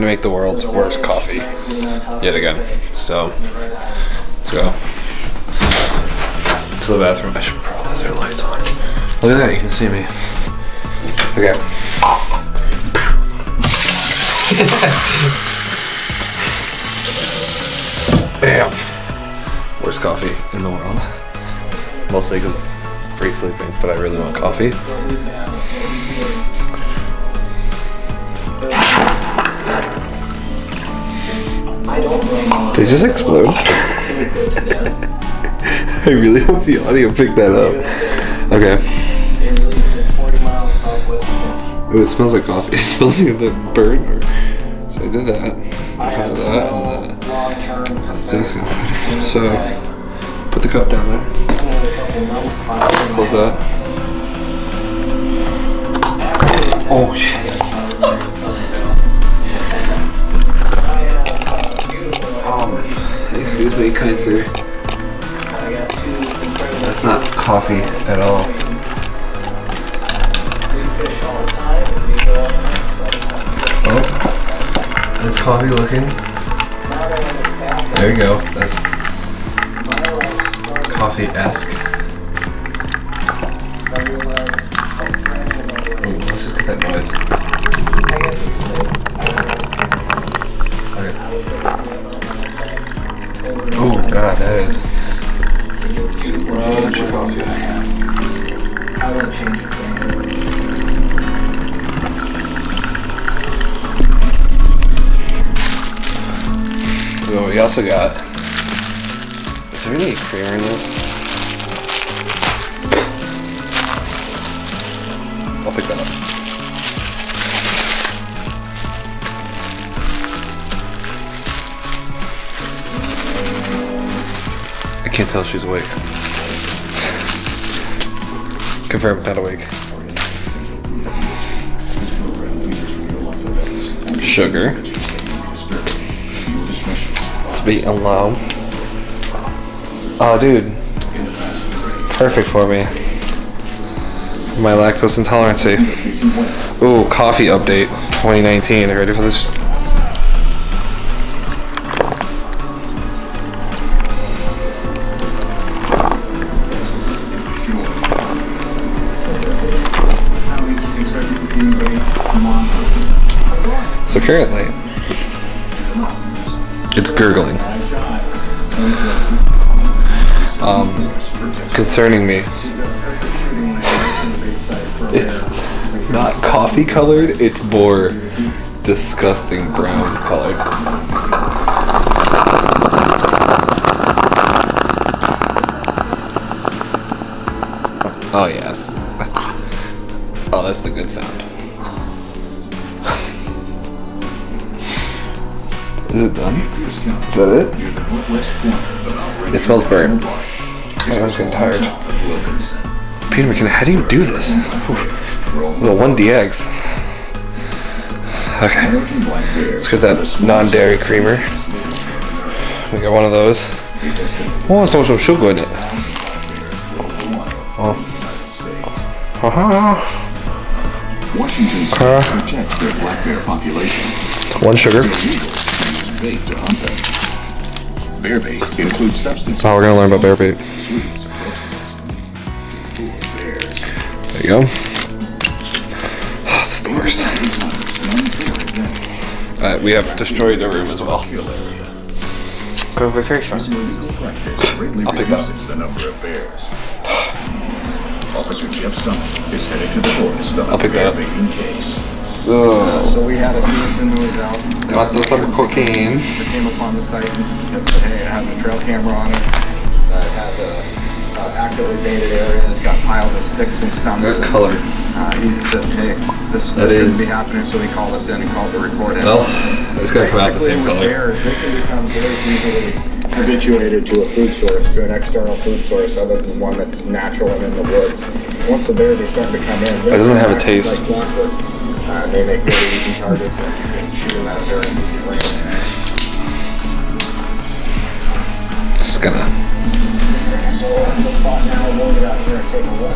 to make the world's worst coffee yet again. So let's go to the bathroom. I should probably have their lights on. Look at that, you can see me. Okay. Bam. Worst coffee in the world. Mostly because free sleeping, but I really want coffee. Did it just explode? I really hope the audio picked that up. Okay. Ooh, it smells like coffee. It smells like the burn. So I did that. I had that and that. That's good. So put the cup down there. Close that. Oh shit. Excuse me, kind sir. That's not coffee at all. Oh, that's coffee looking. There you go. That's coffee-esque. Ooh, let's just get that noise. Okay. Oh god, that is bunch of coffee. I won't change it for you. So we also got. Is there any creamer in this? I'll pick that up. I can't tell if she's awake. Confirm, not awake. Sugar. Sweet and low. Oh, dude. Perfect for me. My lactose intolerancy. Ooh, coffee update 2019. Are you ready for this? So currently, it's gurgling. Concerning me. It's not coffee colored, it's more disgusting brown colored. Oh yes. Oh, that's the good sound. Is it done? Is that it? It smells burnt. I'm getting tired. Peter McKinnon, how do you do this? Little 1DX. Okay. Let's get that non-dairy creamer. We got one of those. Oh, it's also sugar in it. Oh. Washington State protects their black bear population. One sugar. Bait to hunt them. Bear bait includes substances. Oh, we're gonna learn about bear bait. Sweets, bears. There you go. Oh, this is the worst. Alright, we have destroyed the room as well. Go vacation. I'll pick that up. The number of bears. Officer Jeff Summit is headed to the forest on a bear baiting case. So we had a citizen who was out. Got this under cocaine. That came upon the site and said, hey, it has a trail camera on it. It has a actively baited area. It's got piles of sticks and stumps. What color? He said, hey, this shouldn't be happening, so he called us in and called the report in. Well, it's gonna come out the same color. Bears, they can become very easily habituated to a food source, to an external food source other than one that's natural and in the woods. Once the bears are starting to come in, it doesn't have a taste. Like clockwork. They make very easy targets and you can shoot them at a very easy range. Just gonna. So on the spot now, we'll get out here and take a look.